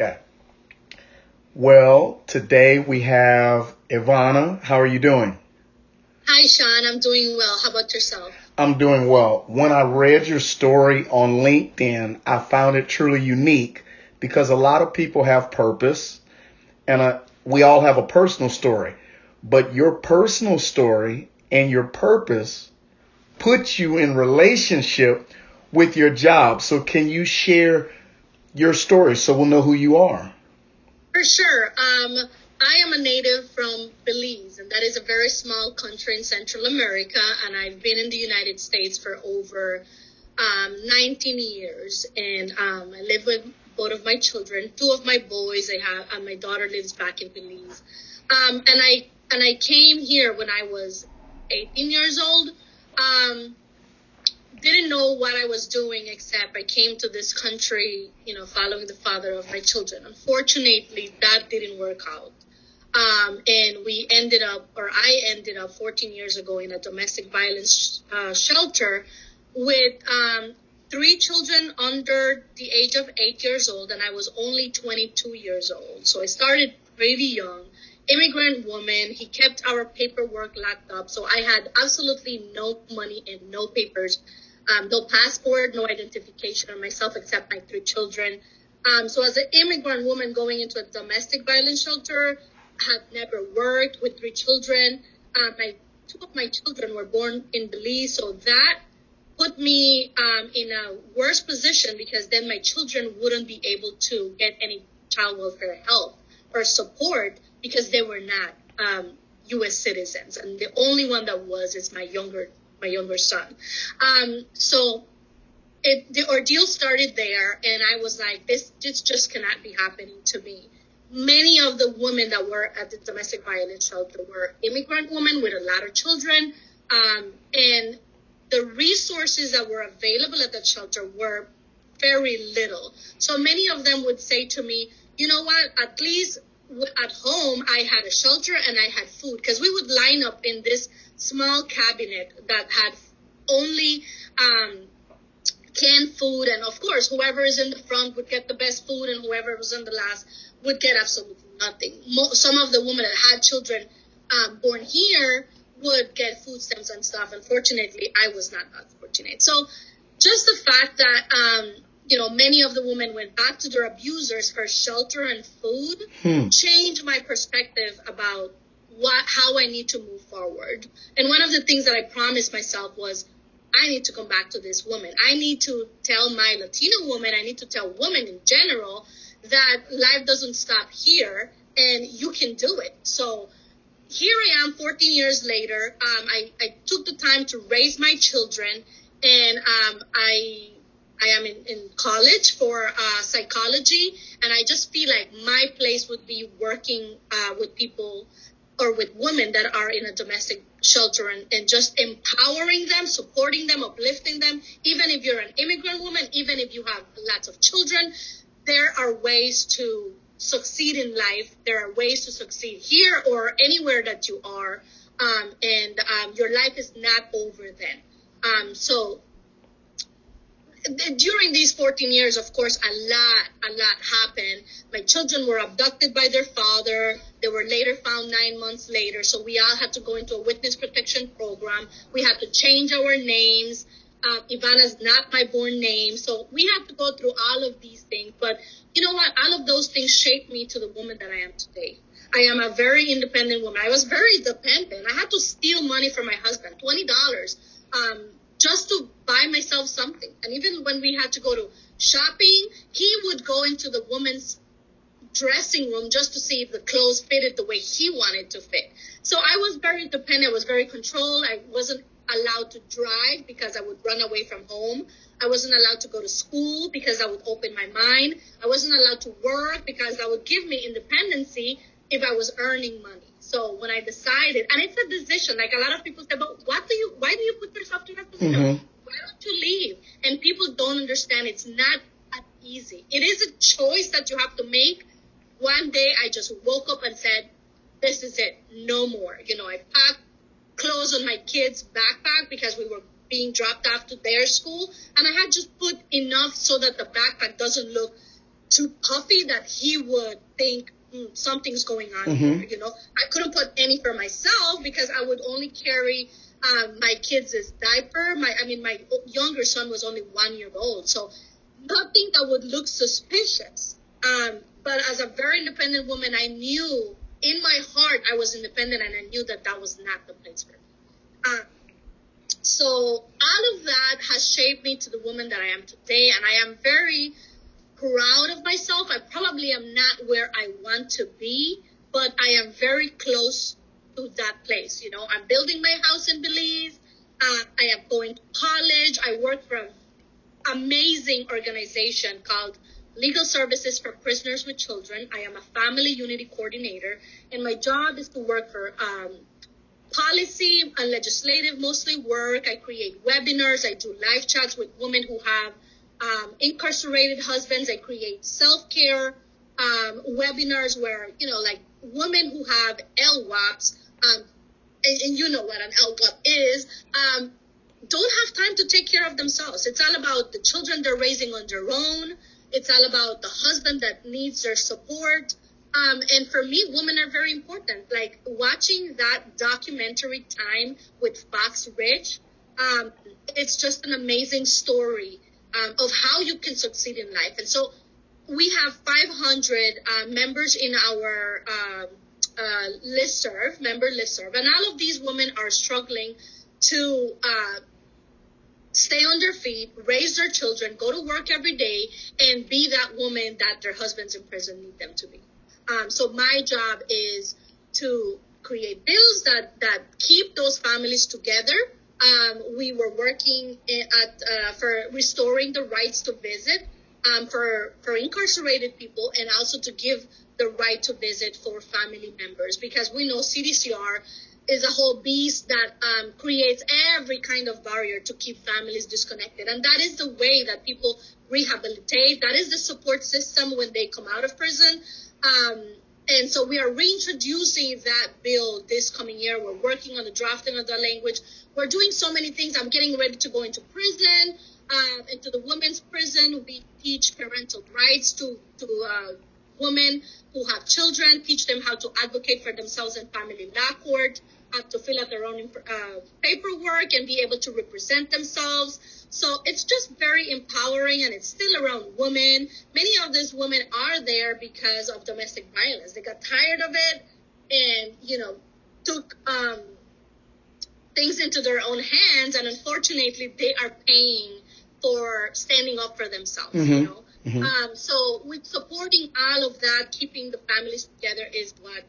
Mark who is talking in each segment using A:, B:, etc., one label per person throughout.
A: Okay. Well, today we have Ivana. How are you doing?
B: Hi, Sean. I'm doing well. How about yourself?
A: I'm doing well. When I read your story on LinkedIn, I found it truly unique because a lot of people have purpose and we all have a personal story. But your personal story and your purpose puts you in relationship with your job. So can you share your story so we'll know who you are?
B: For sure. I am a native from Belize, and that is a very small country in Central America. And I've been in the United States for over 19 years. And I live with both of my children, two of my boys. I have, and my daughter lives back in Belize. And I came here when I was 18 years old. Didn't know what I was doing, except I came to this country, following the father of my children. Unfortunately, that didn't work out. And I ended up 14 years ago in a domestic violence shelter with three children under the age of 8 years old, and I was only 22 years old. So I started pretty young. Immigrant woman. He kept our paperwork locked up. So I had absolutely no money and no papers, no passport, no identification of myself except my three children. So as an immigrant woman going into a domestic violence shelter, I had never worked with three children. Two of my children were born in Belize, so that put me in a worse position because then my children wouldn't be able to get any child welfare help or support because they were not U.S. citizens, and the only one that was is my younger son. So the ordeal started there, and I was like, this just cannot be happening to me. Many of the women that were at the domestic violence shelter were immigrant women with a lot of children, and the resources that were available at that shelter were very little. So many of them would say to me, you know what, at least at home I had a shelter and I had food, because we would line up in this small cabinet that had only canned food, and of course whoever is in the front would get the best food and whoever was in the last would get absolutely nothing. Some of the women that had children born here would get food stamps and stuff. Unfortunately, I was not that fortunate. So just the fact that many of the women went back to their abusers for shelter and food changed my perspective about how I need to move forward. And one of the things that I promised myself was, I need to come back to this woman. I need to tell my Latino woman, I need to tell women in general that life doesn't stop here and you can do it. So here I am 14 years later. I took the time to raise my children, and I am in college for psychology, and I just feel like my place would be working with people or with women that are in a domestic shelter, and just empowering them, supporting them, uplifting them. Even if you're an immigrant woman, even if you have lots of children, there are ways to succeed in life. There are ways to succeed here or anywhere that you are, and your life is not over then. So during these 14 years, of course, a lot happened. My children were abducted by their father. They were later found 9 months later. So we all had to go into a witness protection program. We had to change our names. Ivana's not my born name. So we had to go through all of these things. But you know what? All of those things shaped me to the woman that I am today. I am a very independent woman. I was very dependent. I had to steal money from my husband, $20. Just to buy myself something. And even when we had to go to shopping, he would go into the woman's dressing room just to see if the clothes fitted the way he wanted to fit. So I was very dependent. I was very controlled. I wasn't allowed to drive because I would run away from home. I wasn't allowed to go to school because I would open my mind. I wasn't allowed to work because that would give me independency if I was earning money. So when I decided, and it's a decision, like a lot of people say, but why do you put yourself in that position? Mm-hmm. Why don't you leave? And people don't understand it's not that easy. It is a choice that you have to make. One day I just woke up and said, this is it, no more. I packed clothes on my kids' backpack because we were being dropped off to their school. And I had just put enough so that the backpack doesn't look too puffy that he would think something's going on here. You know, I couldn't put any for myself because I would only carry my kids' diaper. My younger son was only 1 year old, so nothing that would look suspicious. But as a very independent woman, I knew in my heart I was independent, and I knew that that was not the place for me. So all of that has shaped me to the woman that I am today, and I am very proud of myself. I probably am not where I want to be, but I am very close to that place. You know, I'm building my house in Belize. I am going to college. I work for an amazing organization called Legal Services for Prisoners with Children. I am a family unity coordinator, and my job is to work for policy and legislative mostly work. I create webinars. I do live chats with women who have incarcerated husbands. I create self-care webinars where, you know, like women who have LWAPs, and you know what an LWAP is, don't have time to take care of themselves. It's all about the children they're raising on their own. It's all about the husband that needs their support. And for me, women are very important. Like watching that documentary Time with Fox Rich, it's just an amazing story of how you can succeed in life. And so we have 500 members in our member listserv. And all of these women are struggling to stay on their feet, raise their children, go to work every day, and be that woman that their husbands in prison need them to be. So my job is to create bills that keep those families together. We were working for restoring the rights to visit for incarcerated people, and also to give the right to visit for family members, because we know CDCR is a whole beast that creates every kind of barrier to keep families disconnected. And that is the way that people rehabilitate. That is the support system when they come out of prison. And so we are reintroducing that bill this coming year. We're working on the drafting of the language. We're doing so many things. I'm getting ready to go into prison, into the women's prison. We teach parental rights to women who have children, teach them how to advocate for themselves in family law court, how to fill out their own paperwork and be able to represent themselves. So it's just very empowering, and it's still around women. Many of these women are there because of domestic violence. They got tired of it and, you know, took things into their own hands, and unfortunately they are paying for standing up for themselves, you know. So with supporting all of that, keeping the families together is what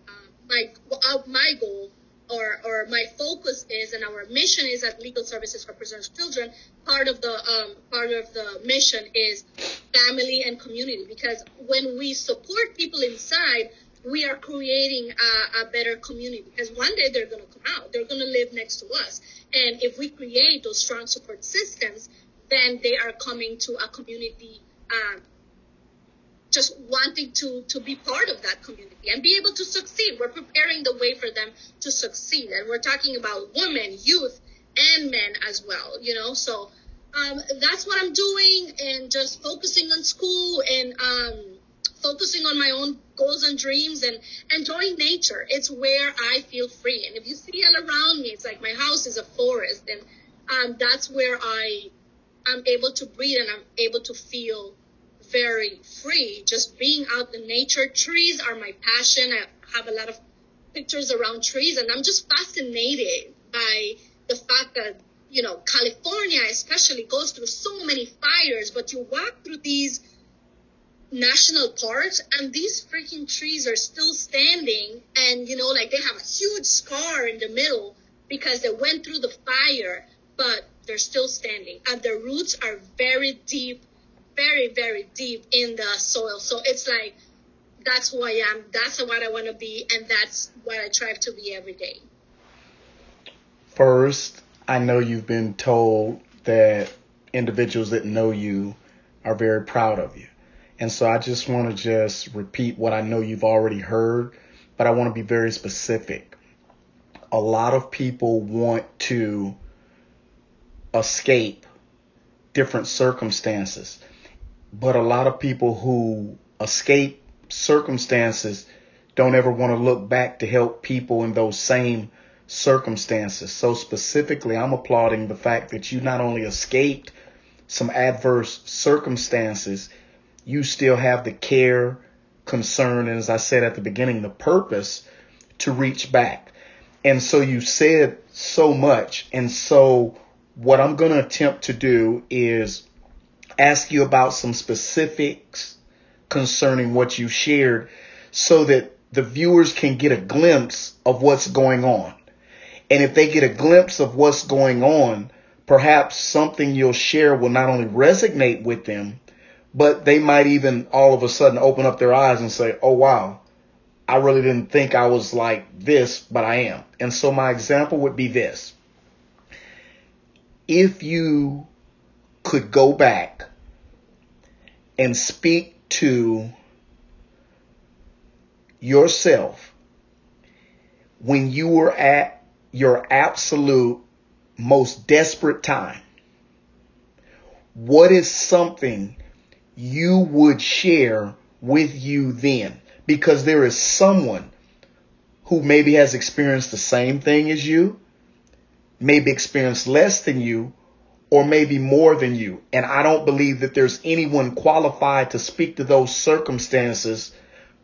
B: my goal or my focus is, and our mission is at Legal Services for Prisoners Children. Part of the mission is family and community, because when we support people inside, we are creating a better community, because one day they're going to come out, they're going to live next to us, and if we create those strong support systems, then they are coming to a community just wanting to be part of that community and be able to succeed. We're preparing the way for them to succeed. And we're talking about women, youth, and men as well, you know. So that's what I'm doing, and just focusing on school and focusing on my own goals and dreams and enjoying nature. It's where I feel free. And if you see all around me, it's like my house is a forest, and that's where I'm able to breathe, and I'm able to feel very free, just being out in nature. Trees are my passion. I have a lot of pictures around trees, and I'm just fascinated by the fact that, you know, California especially goes through so many fires, but you walk through these national parks and these freaking trees are still standing, and, you know, like they have a huge scar in the middle because they went through the fire, but they're still standing, and their roots are very deep, very, very deep in the soil. So it's like, that's who I am, that's what I want to be, and that's what I strive to be every day.
A: First, I know you've been told that individuals that know you are very proud of you. And so I just want to just repeat what I know you've already heard, but I want to be very specific. A lot of people want to escape different circumstances, but a lot of people who escape circumstances don't ever want to look back to help people in those same circumstances. So specifically, I'm applauding the fact that you not only escaped some adverse circumstances, you still have the care, concern, and as I said at the beginning, the purpose to reach back. And so you said so much. And so what I'm going to attempt to do is ask you about some specifics concerning what you shared so that the viewers can get a glimpse of what's going on. And if they get a glimpse of what's going on, perhaps something you'll share will not only resonate with them, but they might even all of a sudden open up their eyes and say, oh, wow, I really didn't think I was like this, but I am. And so my example would be this. If you could go back and speak to yourself when you were at your absolute most desperate time, what is something you would share with you then? Because there is someone who maybe has experienced the same thing as you, maybe experienced less than you, or maybe more than you. And I don't believe that there's anyone qualified to speak to those circumstances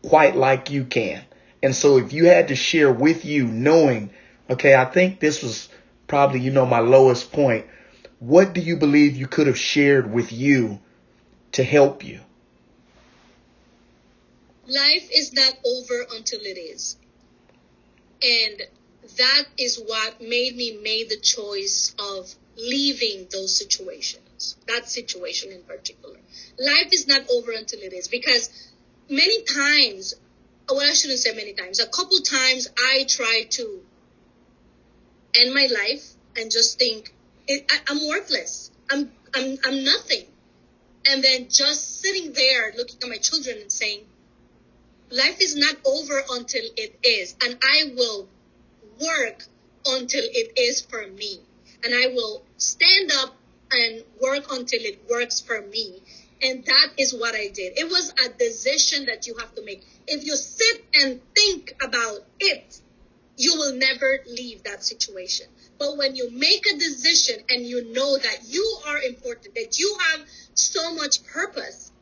A: quite like you can. And so if you had to share with you knowing, okay, I think this was probably, my lowest point, what do you believe you could have shared with you to help you?
B: Life is not over until it is. And that is what made me make the choice of leaving those situations, that situation in particular. Life is not over until it is, because many times, well, I shouldn't say many times, a couple times I tried to end my life and just think, I'm worthless. I'm nothing. And then just sitting there looking at my children and saying, life is not over until it is. And I will work until it is for me. And I will stand up and work until it works for me. And that is what I did. It was a decision that you have to make. If you sit and think about it, you will never leave that situation. But when you make a decision and you know that you are important, that you have so much purpose,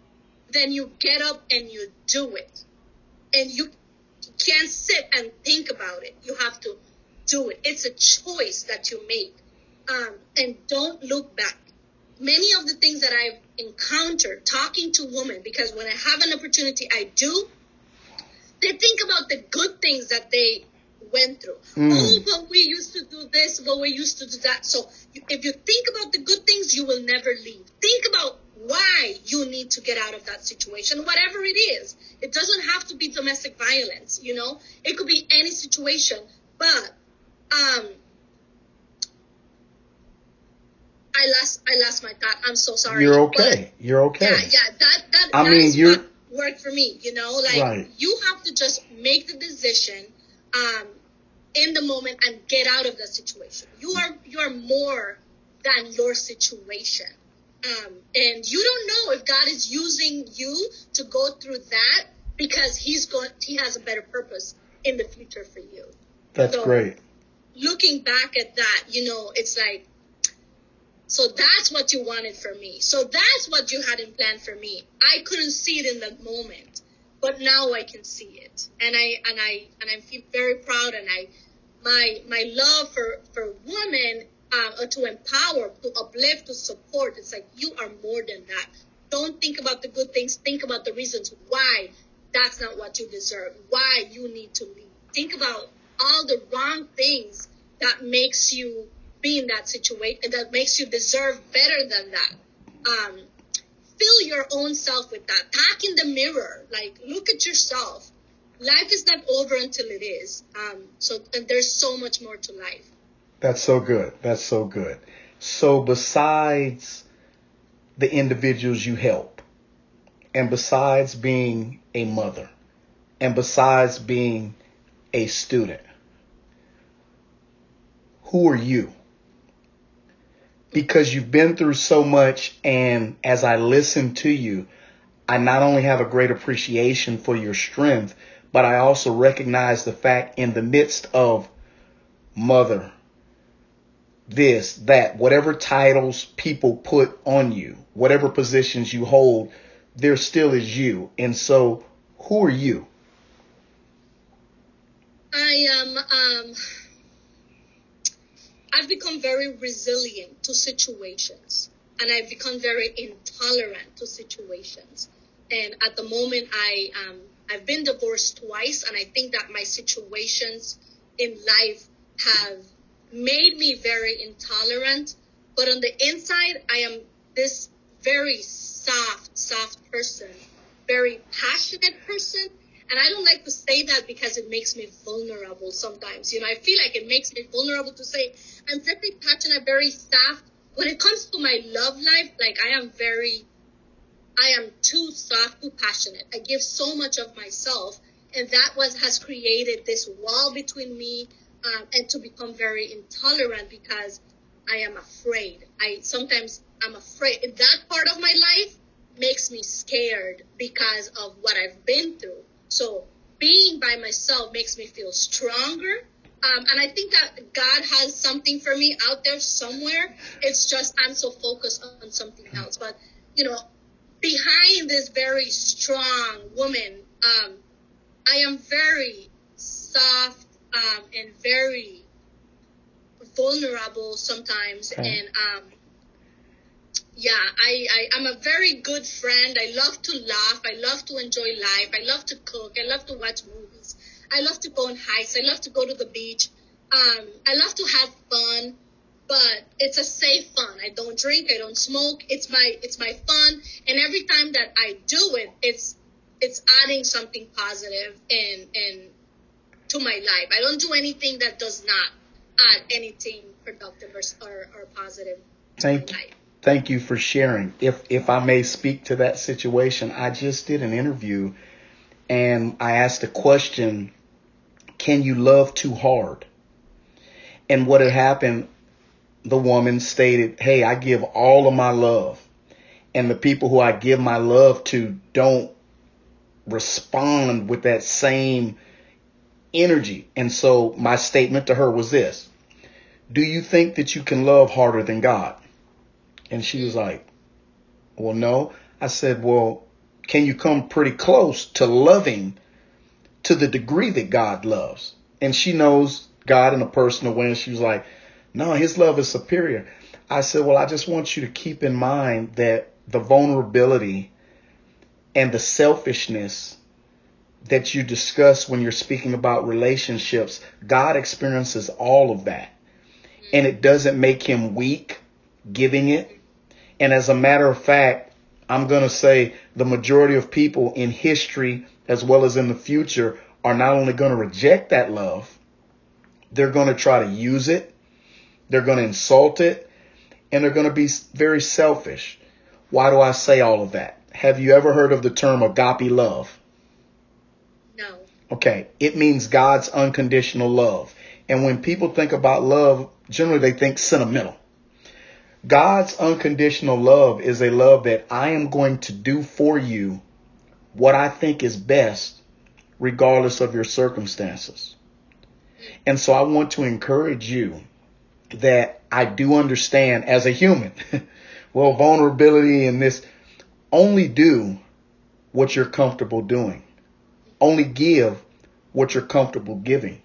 B: then you get up and you do it. And you can't sit and think about it. You have to do it. It's a choice that you make. And don't look back. Many of the things that I've encountered talking to women, because when I have an opportunity, I do, they think about the good things that they went through. Oh, but we used to do this, but we used to do that. So if you think about the good things, you will never leave. Think about why you need to get out of that situation, whatever it is. It doesn't have to be domestic violence, It could be any situation. But I lost my thought. I'm so sorry.
A: You're okay. You're okay.
B: Yeah. That's what worked for me,
A: Right.
B: You have to just make the decision in the moment and get out of the situation. You are more than your situation. And you don't know if God is using you to go through that because he has a better purpose in the future for you.
A: That's great.
B: Looking back at that, it's like, so that's what you wanted for me. So that's what you had in plan for me. I couldn't see it in that moment, but now I can see it. And I feel very proud, and my love for women, to empower, to uplift, to support. It's like, you are more than that. Don't think about the good things. Think about the reasons why that's not what you deserve, why you need to leave. Think about all the wrong things that makes you be in that situation and that makes you deserve better than that. Fill your own self with that. Talk in the mirror. Look at yourself. Life is not over until it is. And there's so much more to life.
A: That's so good. That's so good. So besides the individuals you help, and besides being a mother, and besides being a student, who are you? Because you've been through so much, and as I listen to you, I not only have a great appreciation for your strength, but I also recognize the fact in the midst of mother, this, that, whatever titles people put on you, whatever positions you hold, there still is you. And so who are you?
B: I am, I've become very resilient to situations, and I've become very intolerant to situations. And at the moment, I've been divorced twice, and I think that my situations in life have made me very intolerant. But on the inside, I am this very soft person, very passionate person. And I don't like to say that because it makes me vulnerable sometimes. You know, I feel like it makes me vulnerable to say I'm very passionate, very soft. When it comes to my love life, like I am too soft, too passionate. I give so much of myself, and that has created this wall between me and to become very intolerant because I am afraid. I'm afraid. That part of my life makes me scared because of what I've been through. So being by myself makes me feel stronger. And I think that God has something for me out there somewhere. It's just I'm so focused on something else. But, you know, behind this very strong woman, I am very soft and very vulnerable sometimes.
A: Okay.
B: And I'm a very good friend. I love to laugh. I love to enjoy life. I love to cook. I love to watch movies. I love to go on hikes. I love to go to the beach. I love to have fun, but it's a safe fun. I don't drink. I don't smoke. It's my fun. And every time that I do it, it's adding something positive and to my life. I don't do anything that does not add anything productive or positive to my life.
A: Thank you for sharing. If I may speak to that situation, I just did an interview and I asked a question, can you love too hard? And what had happened, the woman stated, hey, I give all of my love. And the people who I give my love to don't respond with that same energy. And so my statement to her was this: do you think that you can love harder than God? And she was like, well, no. I said, well, can you come pretty close to loving to the degree that God loves? And she knows God in a personal way. And she was like, no, his love is superior. I said, well, I just want you to keep in mind that the vulnerability and the selfishness that you discuss when you're speaking about relationships, God experiences all of that. And it doesn't make him weak giving it. And as a matter of fact, I'm going to say the majority of people in history as well as in the future are not only going to reject that love, they're going to try to use it, they're going to insult it, and they're going to be very selfish. Why do I say all of that? Have you ever heard of the term agape love?
B: No.
A: Okay, it means God's unconditional love. And when people think about love, generally they think sentimental. God's unconditional love is a love that I am going to do for you what I think is best, regardless of your circumstances. And so I want to encourage you that I do understand as a human, well, vulnerability in this, only do what you're comfortable doing. Only give what you're comfortable giving.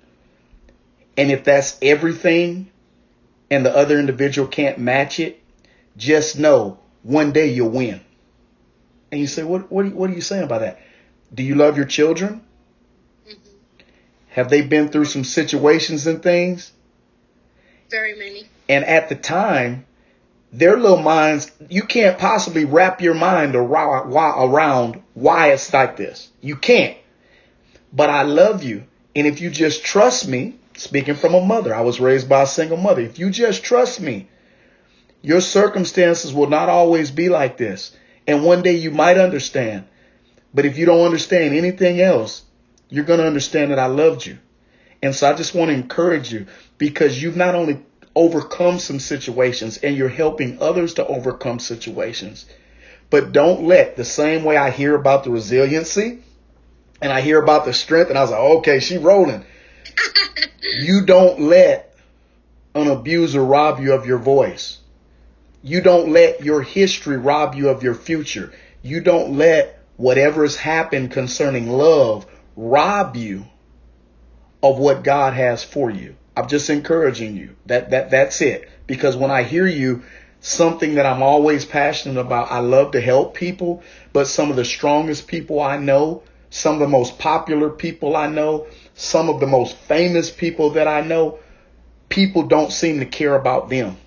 A: And if that's everything and the other individual can't match it, just know one day you'll win. And you say, what are you saying by that? Do you love your children?
B: Mm-hmm.
A: Have they been through some situations and things?
B: Very many.
A: And at the time, their little minds, you can't possibly wrap your mind around why it's like this. You can't. But I love you. And if you just trust me, speaking from a mother, I was raised by a single mother. If you just trust me, your circumstances will not always be like this. And one day you might understand. But if you don't understand anything else, you're going to understand that I loved you. And so I just want to encourage you, because you've not only overcome some situations and you're helping others to overcome situations, But don't let the same way I hear about the resiliency and I hear about the strength and I was like, okay, she rolling. You don't let an abuser rob you of your voice. You don't let your history rob you of your future. You don't let whatever has happened concerning love rob you of what God has for you. I'm just encouraging you. That's it. Because when I hear you, something that I'm always passionate about, I love to help people, but some of the strongest people I know, some of the most popular people I know, some of the most famous people that I know, people don't seem to care about them.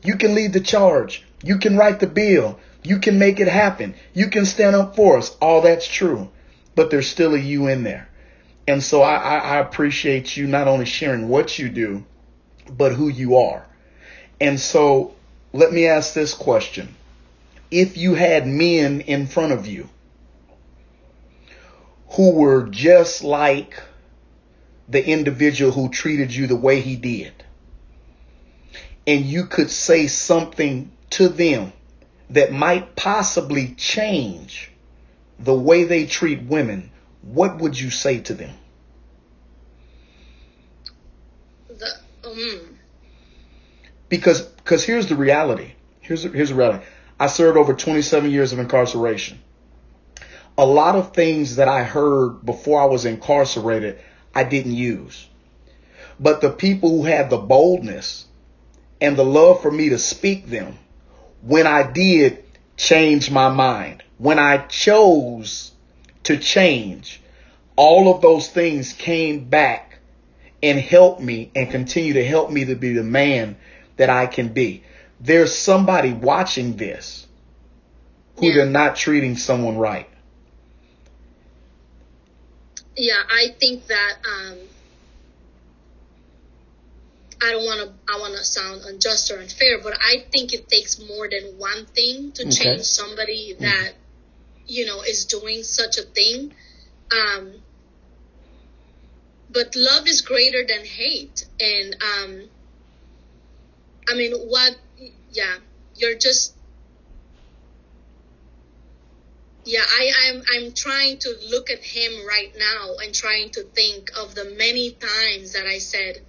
A: You can lead the charge. You can write the bill. You can make it happen. You can stand up for us. All that's true. But there's still a you in there. And so I appreciate you not only sharing what you do, but who you are. And so let me ask this question. If you had men in front of you who were just like the individual who treated you the way he did, and you could say something to them that might possibly change the way they treat women, what would you say to them? Because here's the reality. Here's the reality. I served over 27 years of incarceration. A lot of things that I heard before I was incarcerated, I didn't use. But the people who had the boldness and the love for me to speak them, when I did change my mind, when I chose to change, all of those things came back and helped me and continue to help me to be the man that I can be. There's somebody watching this who they're not treating someone right.
B: Yeah, I think that I want to sound unjust or unfair, but I think it takes more than one thing to change somebody that, is doing such a thing. But love is greater than hate. And, you're just, I'm trying to look at him right now and trying to think of the many times that I said,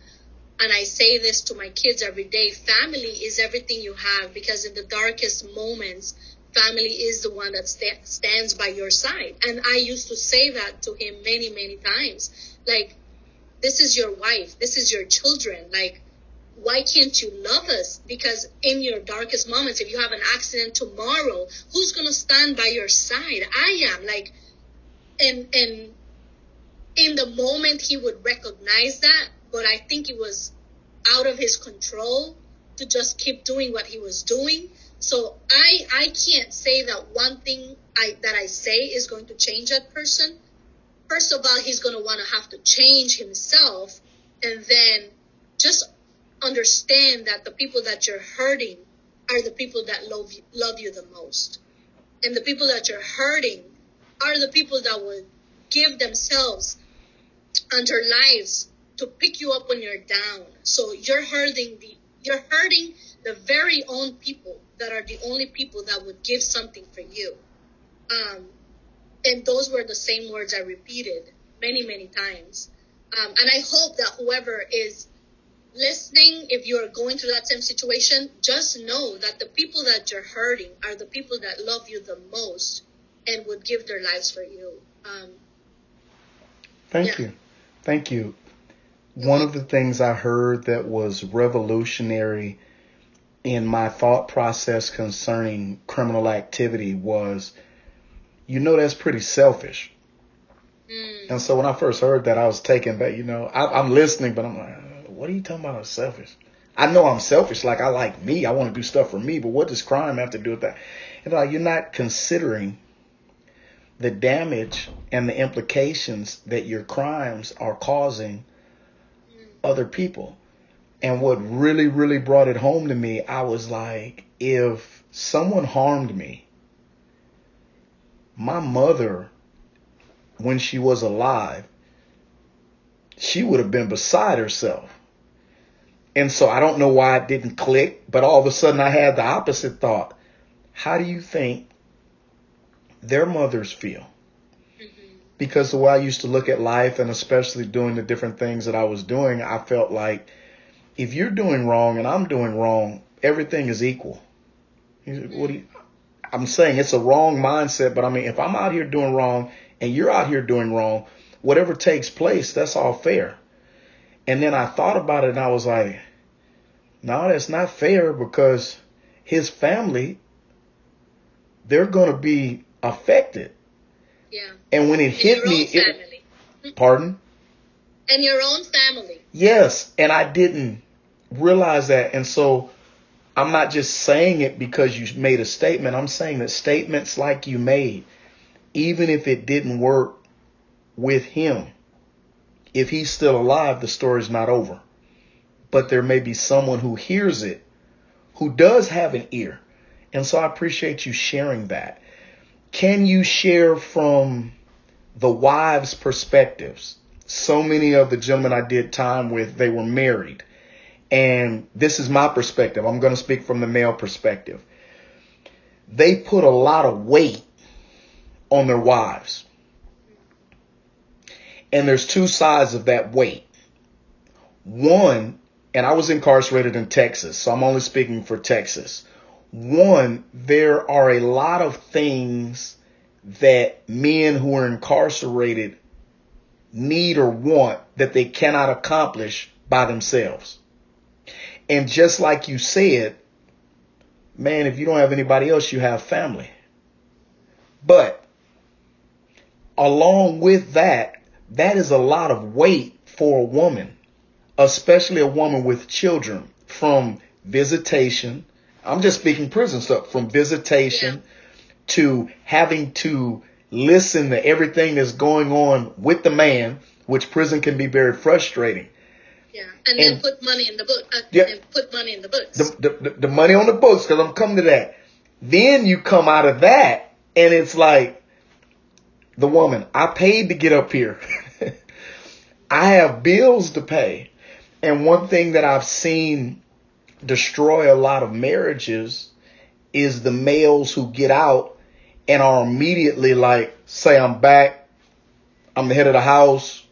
B: and I say this to my kids every day, family is everything you have, because in the darkest moments, family is the one that stands by your side. And I used to say that to him many, many times. Like, this is your wife. This is your children. Like, why can't you love us? Because in your darkest moments, if you have an accident tomorrow, who's going to stand by your side? I am. Like, and in the moment, he would recognize that. But I think it was out of his control to just keep doing what he was doing. So I can't say that one thing that I say is going to change that person. First of all, he's going to want to have to change himself, and then just understand that the people that you're hurting are the people that love you the most. And the people that you're hurting are the people that would give themselves and their lives to pick you up when you're down. So you're hurting the very own people that are the only people that would give something for you. And those were the same words I repeated many, many times. And I hope that whoever is listening, if you're going through that same situation, just know that the people that you're hurting are the people that love you the most and would give their lives for you.
A: Thank you. One of the things I heard that was revolutionary in my thought process concerning criminal activity was, that's pretty selfish. And so when I first heard that, I was taken back. I'm listening, but I'm like, what are you talking about? I'm selfish. I know I'm selfish. Like, I like me. I want to do stuff for me. But what does crime have to do with that? And like, you're not considering the damage and the implications that your crimes are causing other people. And what really, really brought it home to me, I was like, if someone harmed me, my mother, when she was alive, she would have been beside herself. And so I don't know why it didn't click, but all of a sudden I had the opposite thought. how do you think their mothers feel?
B: Mm-hmm.
A: Because the way I used to look at life, and especially doing the different things that I was doing, I felt like if you're doing wrong and I'm doing wrong, everything is equal. What do you, I'm saying it's a wrong mindset, but I mean, if I'm out here doing wrong and you're out here doing wrong, whatever takes place, that's all fair. And then I thought about it and I was like, no, that's not fair, because his family, they're going to be affected.
B: Yeah.
A: And when it
B: And
A: hit
B: your
A: me,
B: own family.
A: pardon?
B: And your own family.
A: Yes. And I didn't realize that. And so I'm not just saying it because you made a statement. I'm saying that statements like you made, even if it didn't work with him, if he's still alive, the story's not over. But there may be someone who hears it, who does have an ear. And so I appreciate you sharing that. Can you share from the wives' perspectives? So many of the gentlemen I did time with, they were married. And this is my perspective. I'm going to speak from the male perspective. They put a lot of weight on their wives. And there's two sides of that weight. One, and I was incarcerated in Texas, so I'm only speaking for Texas. One, there are a lot of things that men who are incarcerated need or want that they cannot accomplish by themselves. And just like you said, man, if you don't have anybody else, you have family. But along with that, that is a lot of weight for a woman, especially a woman with children, from visitation. I'm just speaking prison stuff, from visitation to having to listen to everything that's going on with the man, which prison can be very frustrating.
B: Yeah, and then put money in the book. And put money in the books.
A: The money on the books, because I'm coming to that. Then you come out of that, and it's like, the woman, I paid to get up here. I have bills to pay. And one thing that I've seen destroy a lot of marriages is the males who get out and are immediately like, say, I'm back, I'm the head of the house,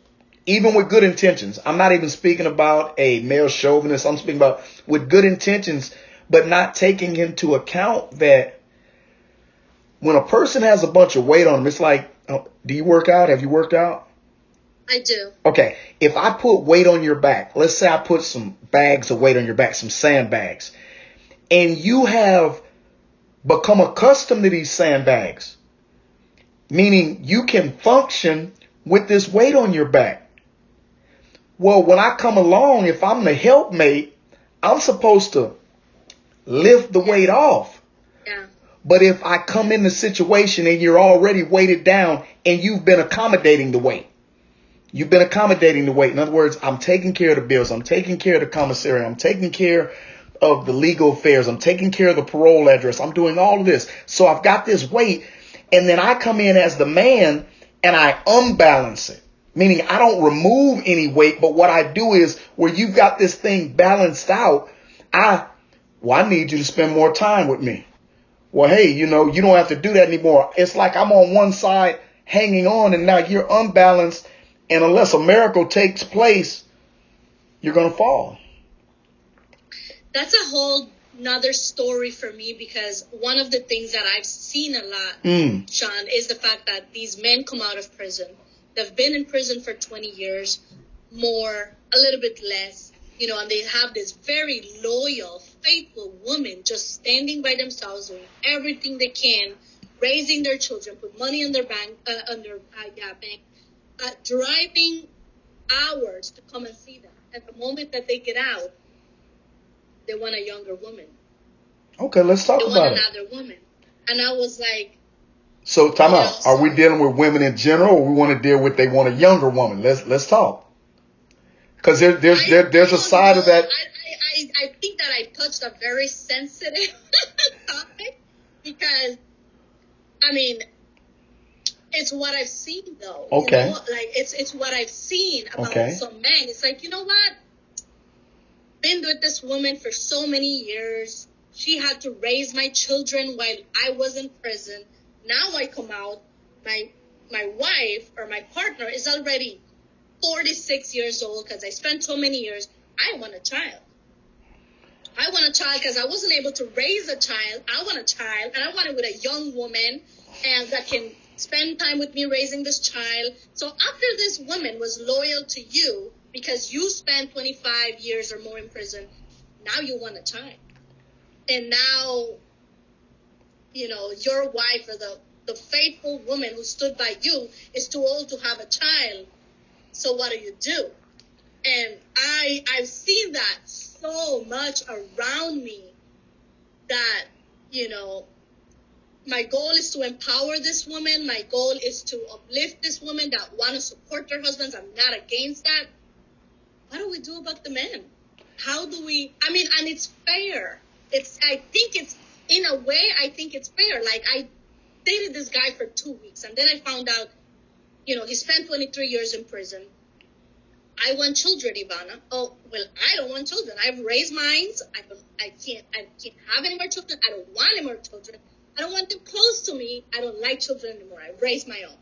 A: even with good intentions. I'm not even speaking about a male chauvinist. I'm speaking about with good intentions, but not taking into account that when a person has a bunch of weight on them, it's like, oh, do you work out? Have you worked out?
B: I do.
A: Okay. If I put weight on your back, let's say I put some bags of weight on your back, some sandbags, and you have become accustomed to these sandbags, meaning you can function with this weight on your back. Well, when I come along, if I'm the helpmate, I'm supposed to lift the weight off.
B: Yeah.
A: But if I come in the situation and you're already weighted down and you've been accommodating the weight, you've been accommodating the weight. In other words, I'm taking care of the bills. I'm taking care of the commissary. I'm taking care of the legal affairs. I'm taking care of the parole address. I'm doing all of this. So I've got this weight, and then I come in as the man and I unbalance it. Meaning I don't remove any weight, but what I do is where you've got this thing balanced out, I need you to spend more time with me. Well, hey, you don't have to do that anymore. It's like I'm on one side hanging on, and now you're unbalanced. And unless a miracle takes place, you're going to fall.
B: That's a whole nother story for me, because one of the things that I've seen a lot, Sean, is the fact that these men come out of prison. They've been in prison for 20 years, more, a little bit less, and they have this very loyal, faithful woman just standing by themselves, doing everything they can, raising their children, put money on their bank, driving hours to come and see them. At the moment that they get out, they want a younger woman.
A: Okay, let's talk about it.
B: They want another woman. And I was like...
A: So, time out. Are we dealing with women in general, or we want to deal with they want a younger woman? Let's talk. Because there's a side of that.
B: I think that I touched a very sensitive topic, because, it's what I've seen, though.
A: Okay.
B: It's what I've seen about some men. It's like, you know what? Been with this woman for so many years, She had to raise my children while I was in prison. Now I come out, my wife or my partner is already 46 years old because I spent so many years. I want a child. I want a child because I wasn't able to raise a child. I want a child, and I want it with a young woman and that can spend time with me raising this child. So after this woman was loyal to you because you spent 25 years or more in prison, now you want a child. And now, you know, your wife or the faithful woman who stood by you is too old to have a child. So what do? And I've seen that so much around me that, you know, my goal is to empower this woman. My goal is to uplift this woman that want to support their husbands. I'm not against that. What do we do about the men? How do we, I mean, and it's fair. I think it's fair. Like, I dated this guy for 2 weeks, and then I found out, you know, he spent 23 years in prison. I want children, Ivana. Oh, well, I don't want children. I've raised mine. I can't have any more children. I don't want any more children. I don't want them close to me. I don't like children anymore. I raised my own.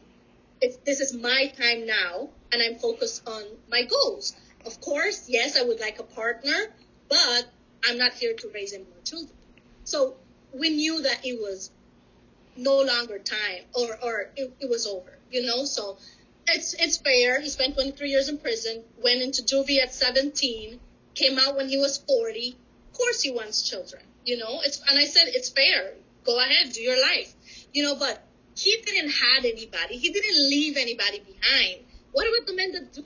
B: This is my time now, and I'm focused on my goals. Of course, yes, I would like a partner, but I'm not here to raise any more children. So we knew that it was no longer time, or it was over, you know. So it's fair. He spent 23 years in prison, went into juvie at 17, came out when he was 40. Of course he wants children, you know. And I said, it's fair. Go ahead, do your life, you know. But he didn't have anybody. He didn't leave anybody behind. What about the men that do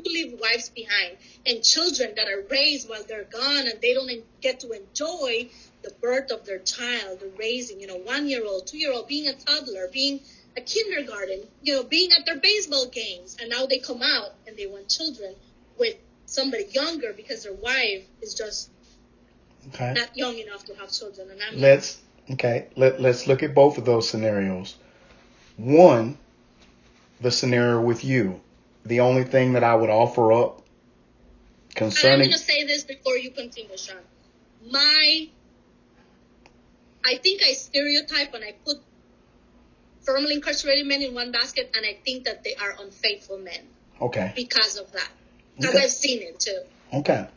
B: leave wives behind and children that are raised while they're gone, and they don't get to enjoy the birth of their child, the raising, you know, 1-year-old, 2-year-old, being a toddler, being a kindergarten, you know, being at their baseball games, and now they come out and they want children with somebody younger because their wife is just not young enough to have children. And
A: Let's look at both of those scenarios. One, the scenario with you. The only thing that I would offer up concerning...
B: And I'm going to say this before you continue, Sean. I think I stereotype and I put firmly incarcerated men in one basket, and I think that they are unfaithful men.
A: Okay.
B: Because of that. Because I've seen it too.
A: Okay.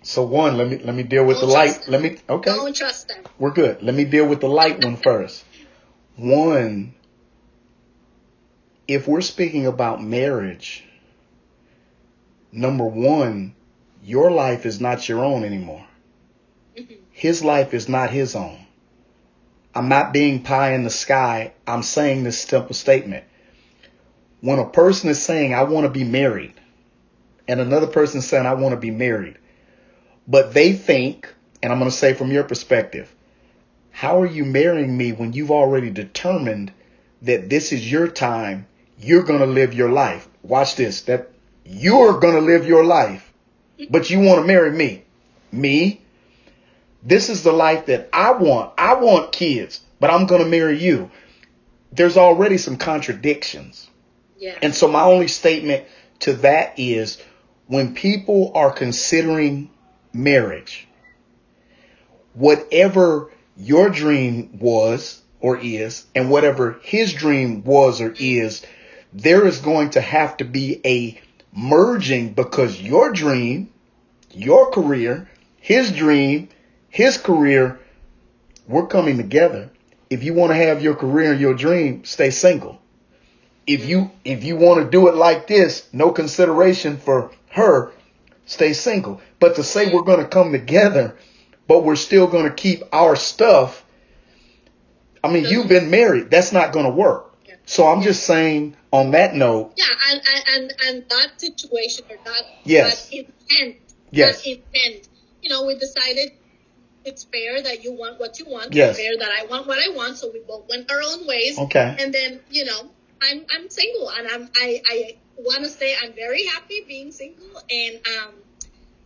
A: So one, let me deal with the light.
B: Don't trust them.
A: We're good. Let me deal with the light one first. One, if we're speaking about marriage, number one, your life is not your own anymore. Mm-hmm. His life is not his own. I'm not being pie in the sky. I'm saying this simple statement. When a person is saying, I want to be married, and another person is saying, I want to be married, but they think, and I'm going to say from your perspective, how are you marrying me when you've already determined that this is your time? You're going to live your life. Watch this, that you're going to live your life, but you want to marry me. Me? This is the life that I want. I want kids, but I'm going to marry you. There's already some contradictions.
B: Yeah.
A: And so my only statement to that is, when people are considering marriage, whatever your dream was or is, and whatever his dream was or is, there is going to have to be a merging, because your dream, your career, his dream, his career, we're coming together. If you want to have your career and your dream, stay single. If you want to do it like this, no consideration for her, stay single. But to say we're going to come together, but we're still going to keep our stuff, I mean, you've been married. That's not going to work. So I'm just saying, on that note.
B: Yeah, and that situation or that intent.
A: Yes.
B: That intent. You know, we decided it's fair that you want what you want.
A: Yes.
B: It's fair that I want what I want. So we both went our own ways.
A: Okay.
B: And then, you know, I'm single, and I want to say I'm very happy being single, and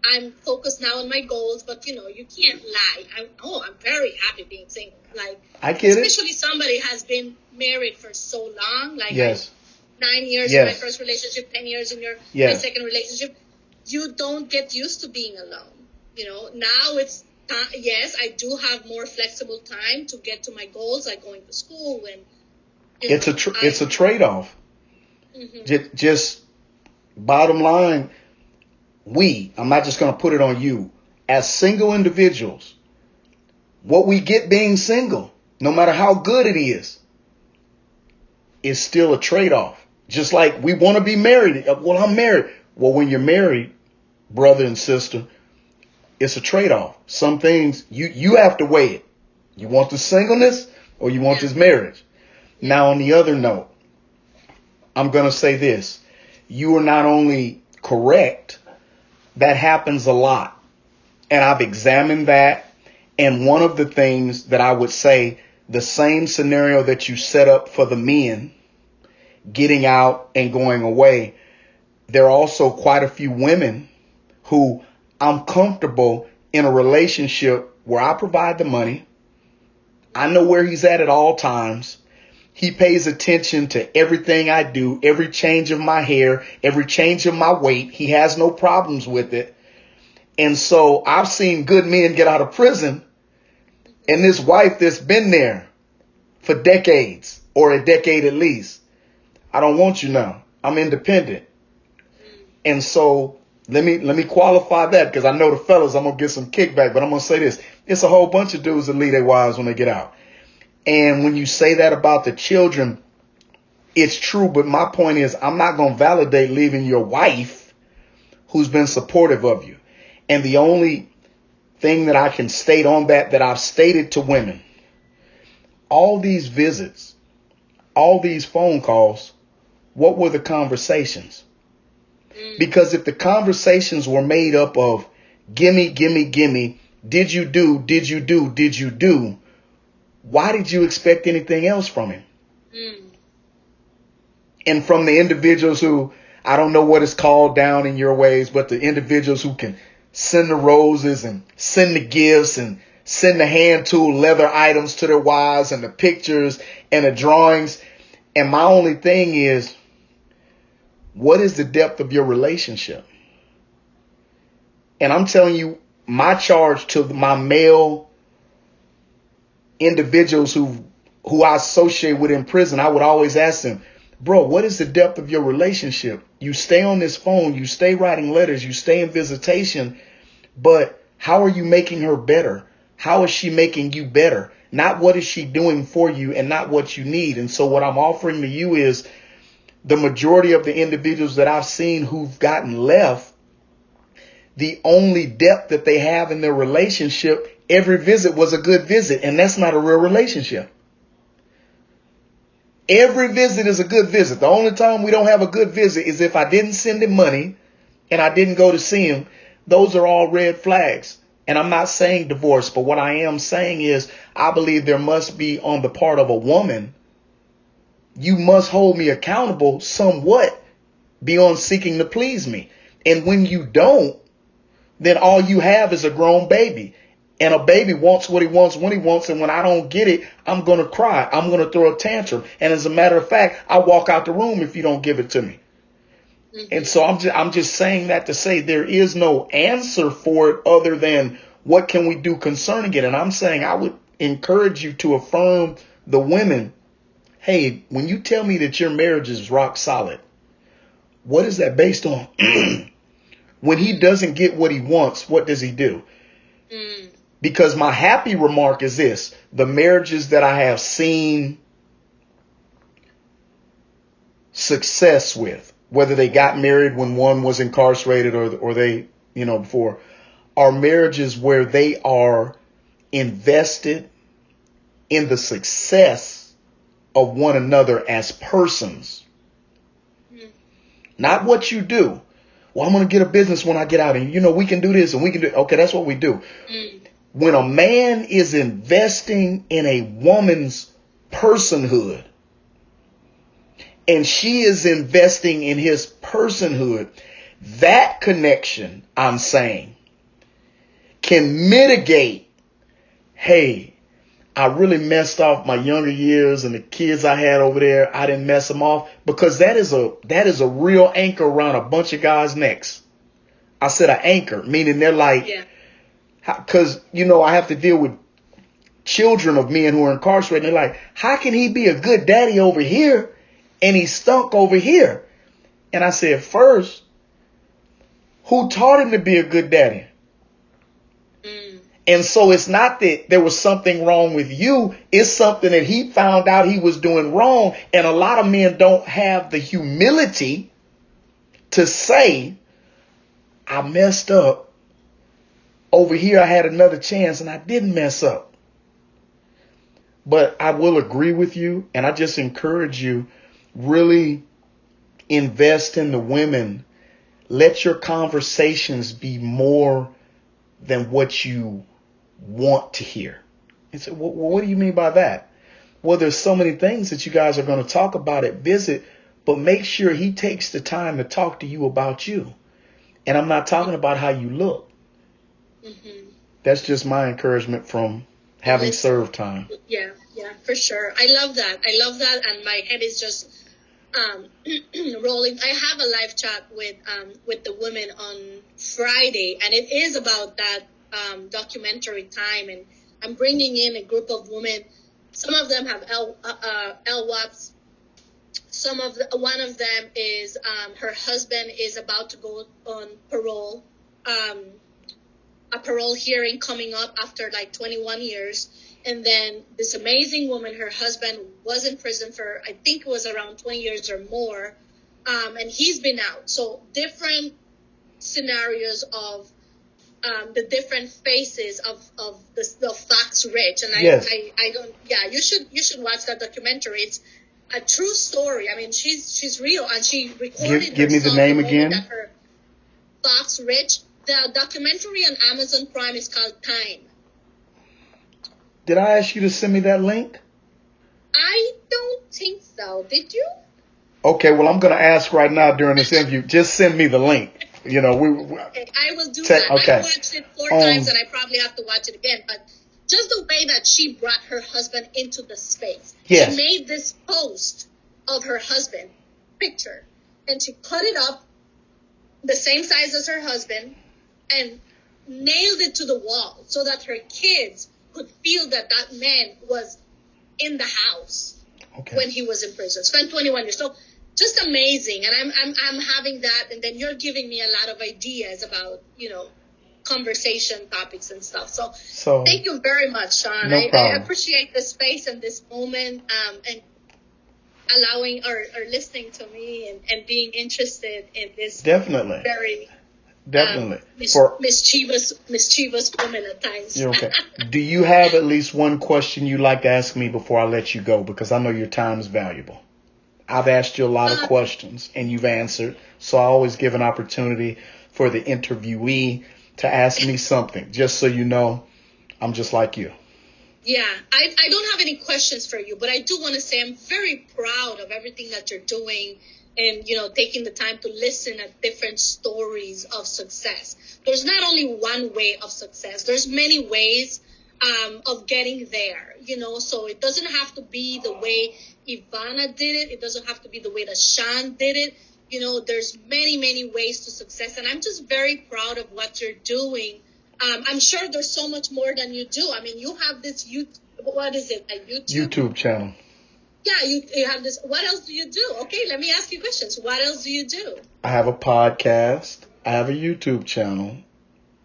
B: I'm focused now on my goals. But you know, you can't lie. I'm very happy being single. Like,
A: I get it.
B: Especially somebody has been married for so long. Like,
A: yes.
B: 9 years in my first relationship, 10 years in my second relationship. You don't get used to being alone. You know, now it's Yes, I do have more flexible time to get to my goals, like going to school and.
A: It's a trade-off.
B: Mm-hmm.
A: Just bottom line, I'm not just going to put it on you, as single individuals, what we get being single, no matter how good it is still a trade-off. Just like we want to be married. Well, I'm married. Well, when you're married, brother and sister, it's a trade-off. Some things you have to weigh it. You want the singleness or you want this marriage? Now, on the other note, I'm going to say this. You are not only correct, that happens a lot. And I've examined that. And one of the things that I would say, the same scenario that you set up for the men getting out and going away, there are also quite a few women who I'm comfortable in a relationship where I provide the money. I know where he's at all times. He pays attention to everything I do, every change of my hair, every change of my weight. He has no problems with it. And so I've seen good men get out of prison, and this wife that's been there for decades, or a decade at least, I don't want you now. I'm independent. And so let me qualify that, because I know the fellas, I'm going to get some kickback, but I'm going to say this. It's a whole bunch of dudes that leave their wives when they get out. And when you say that about the children, it's true. But my point is, I'm not going to validate leaving your wife who's been supportive of you. And the only thing that I can state on that I've stated to women, all these visits, all these phone calls, what were the conversations? Because if the conversations were made up of gimme, gimme, gimme, did you do, why did you expect anything else from him? And from the individuals who, I don't know what it's called down in your ways, but the individuals who can send the roses and send the gifts and send the hand tool leather items to their wives and the pictures and the drawings. And my only thing is, what is the depth of your relationship? And I'm telling you, my charge to my male individuals who I associate with in prison, I would always ask them, bro, what is the depth of your relationship? You stay on this phone, you stay writing letters, you stay in visitation, but how are you making her better? How is she making you better? Not what is she doing for you and not what you need. And so what I'm offering to you is, the majority of the individuals that I've seen who've gotten left, the only depth that they have in their relationship, every visit was a good visit. And that's not a real relationship. Every visit is a good visit. The only time we don't have a good visit is if I didn't send him money and I didn't go to see him. Those are all red flags. And I'm not saying divorce, but what I am saying is, I believe there must be, on the part of a woman, you must hold me accountable somewhat beyond seeking to please me. And when you don't, then all you have is a grown baby. And a baby wants what he wants when he wants. And when I don't get it, I'm going to cry. I'm going to throw a tantrum. And as a matter of fact, I walk out the room if you don't give it to me. And so I'm just saying that to say there is no answer for it other than what can we do concerning it. And I'm saying I would encourage you to affirm the women. Hey, when you tell me that your marriage is rock solid, what is that based on? When he doesn't get what he wants, what does he do? Because my happy remark is this: the marriages that I have seen success with, whether they got married when one was incarcerated or they, before, are marriages where they are invested in the success of one another as persons. Not what you do. Well, I'm going to get a business when I get out, and we can do this and we can do. Okay, that's what we do. When a man is investing in a woman's personhood and she is investing in his personhood, that connection, I'm saying, can mitigate, hey, I really messed off my younger years and the kids I had over there. I didn't mess them off, because that is a real anchor around a bunch of guys' necks. I said an anchor, meaning they're like, Because, you know, I have to deal with children of men who are incarcerated. And they're like, how can he be a good daddy over here and he stunk over here? And I said, first, who taught him to be a good daddy? And so it's not that there was something wrong with you. It's something that he found out he was doing wrong. And a lot of men don't have the humility to say, I messed up. Over here, I had another chance and I didn't mess up. But I will agree with you. And I just encourage you, really invest in the women. Let your conversations be more than what you want to hear. And so, well, what do you mean by that? Well, there's so many things that you guys are going to talk about at visit, but make sure he takes the time to talk to you about you. And I'm not talking about how you look. Mm-hmm. That's just my encouragement from having served time.
B: Yeah, for sure. I love that. And my head is just rolling. I have a live chat with the women on Friday, and it is about that documentary time. And I'm bringing in a group of women. Some of them have LWAPs. One of them is her husband is about to go on parole. A parole hearing coming up after like 21 years. And then this amazing woman, her husband was in prison for, I think it was around 20 years or more. And he's been out. So different scenarios of the different faces of the Fox Rich. And
A: yes.
B: I don't, you should watch that documentary. It's a true story. I mean, she's real, and she recorded
A: Give me the name again.
B: Fox Rich. The documentary on Amazon Prime is called Time.
A: Did I ask you to send me that link?
B: I don't think so. Did you?
A: Okay, well, I'm going to ask right now during this interview. Just send me the link. You know,
B: okay, I will do that.
A: Okay.
B: I watched it 4 times, and I probably have to watch it again. But just the way that she brought her husband into the space.
A: Yes.
B: She made this post of her husband picture, and she put it up the same size as her husband and nailed it to the wall so that her kids could feel that man was in the house when he was in prison. Spent 21 years. So just amazing. And I'm having that. And then you're giving me a lot of ideas about, conversation topics and stuff. So thank you very much, Sean.
A: No
B: I appreciate the space and this moment and allowing or listening to me and being interested in this
A: definitely
B: very mischievous woman at times.
A: You're okay. Do you have at least one question you'd like to ask me before I let you go? Because I know your time is valuable. I've asked you a lot of questions and you've answered. So I always give an opportunity for the interviewee to ask me something. Just so you know, I'm just like you.
B: Yeah, I don't have any questions for you, but I do want to say I'm very proud of everything that you're doing and, taking the time to listen at different stories of success. There's not only one way of success. There's many ways of getting there, so it doesn't have to be the way Ivana did it. It doesn't have to be the way that Sean did it. There's many, many ways to success, and I'm just very proud of what you're doing. I'm sure there's so much more than you do. I mean, you have this
A: YouTube channel.
B: Yeah, you have this. What else do you do? Okay, let me ask you questions. What else do you do?
A: I have a podcast. I have a YouTube channel.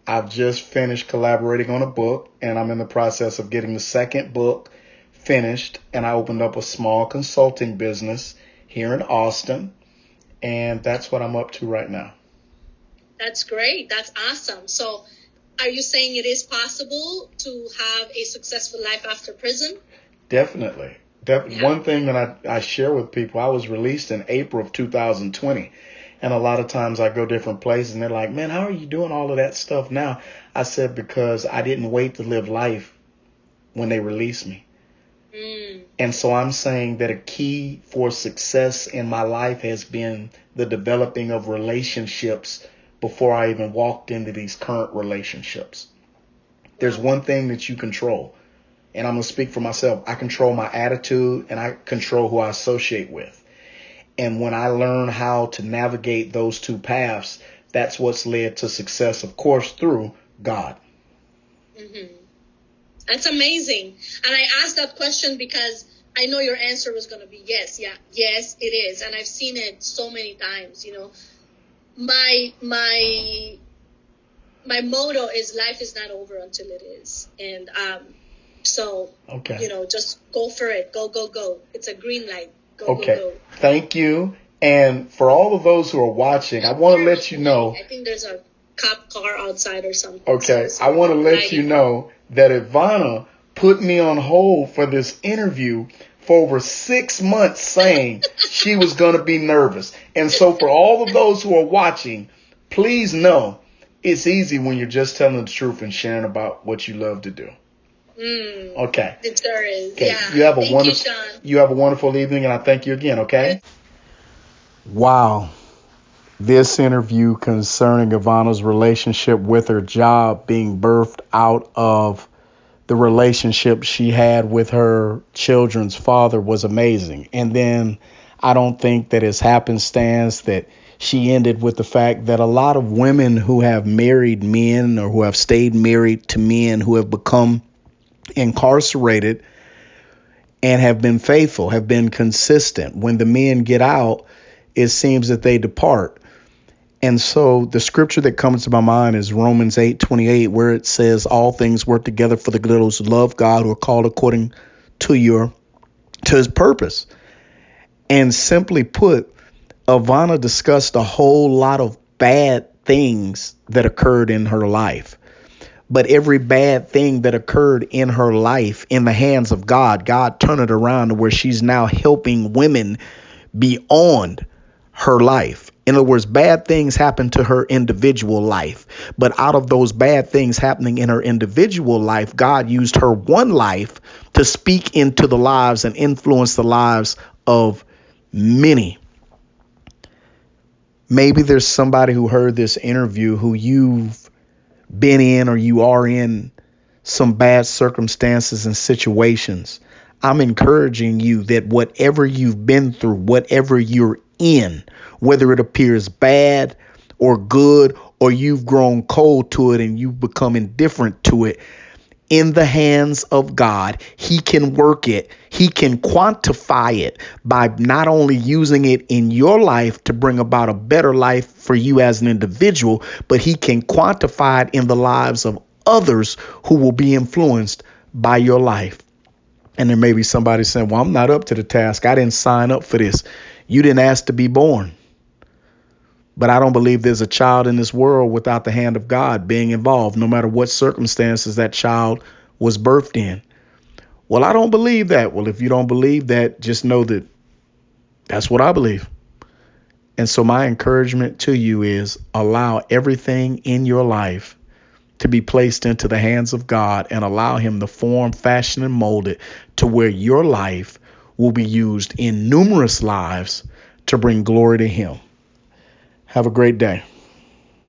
A: I've just finished collaborating on a book, and I'm in the process of getting the second book finished. And I opened up a small consulting business here in Austin, and that's what I'm up to right now. That's
B: great. That's awesome. So are you saying it is possible to have a successful life after prison?
A: Definitely. Yeah. One thing that I share with people, I was released in April of 2020. And a lot of times I go different places and they're like, man, how are you doing all of that stuff now? I said, because I didn't wait to live life when they released me. And so I'm saying that a key for success in my life has been the developing of relationships before I even walked into these current relationships. There's one thing that you control. And I'm going to speak for myself. I control my attitude and I control who I associate with. And when I learn how to navigate those two paths, that's what's led to success, of course, through God.
B: Mm-hmm. That's amazing. And I asked that question because I know your answer was going to be yes. Yeah, yes, it is. And I've seen it so many times. You know, my motto is life is not over until it is. And so,
A: Okay.
B: you know, just go for it. Go, go, go. It's a green light. Go,
A: Okay.
B: go, go.
A: Thank you. And for all of those who are watching, I want to let you know.
B: I think there's a cop car outside or something.
A: Okay. I want to let you know that Ivana put me on hold for this interview for over 6 months, saying she was going to be nervous. And so for all of those who are watching, please know it's easy when you're just telling the truth and sharing about what you love to do. Okay.
B: It sure is.
A: Okay.
B: Yeah.
A: You have a
B: thank
A: wonderful
B: you, Sean.
A: You have a wonderful evening, and I thank you again, okay? Wow. This interview concerning Ivana's relationship with her job being birthed out of the relationship she had with her children's father was amazing. And then I don't think that it's happenstance that she ended with the fact that a lot of women who have married men or who have stayed married to men who have become incarcerated and have been faithful, have been consistent. When the men get out, it seems that they depart. And so the scripture that comes to my mind is Romans 8:28, where it says all things work together for the good of those who love God, who are called according to his purpose. And simply put, Ivana discussed a whole lot of bad things that occurred in her life. But every bad thing that occurred in her life in the hands of God, God turned it around to where she's now helping women beyond her life. In other words, bad things happen to her individual life. But out of those bad things happening in her individual life, God used her one life to speak into the lives and influence the lives of many. Maybe there's somebody who heard this interview who you've been in or you are in some bad circumstances and situations. I'm encouraging you that whatever you've been through, whatever you're in, whether it appears bad or good, or you've grown cold to it and you've become indifferent to it, in the hands of God, he can work it. He can quantify it by not only using it in your life to bring about a better life for you as an individual, but he can quantify it in the lives of others who will be influenced by your life. And there may be somebody saying, well, I'm not up to the task. I didn't sign up for this. You didn't ask to be born. But I don't believe there's a child in this world without the hand of God being involved, no matter what circumstances that child was birthed in. Well, I don't believe that. Well, if you don't believe that, just know that that's what I believe. And so my encouragement to you is allow everything in your life to be placed into the hands of God and allow him to form, fashion, and mold it to where your life will be used in numerous lives to bring glory to him. Have a great day.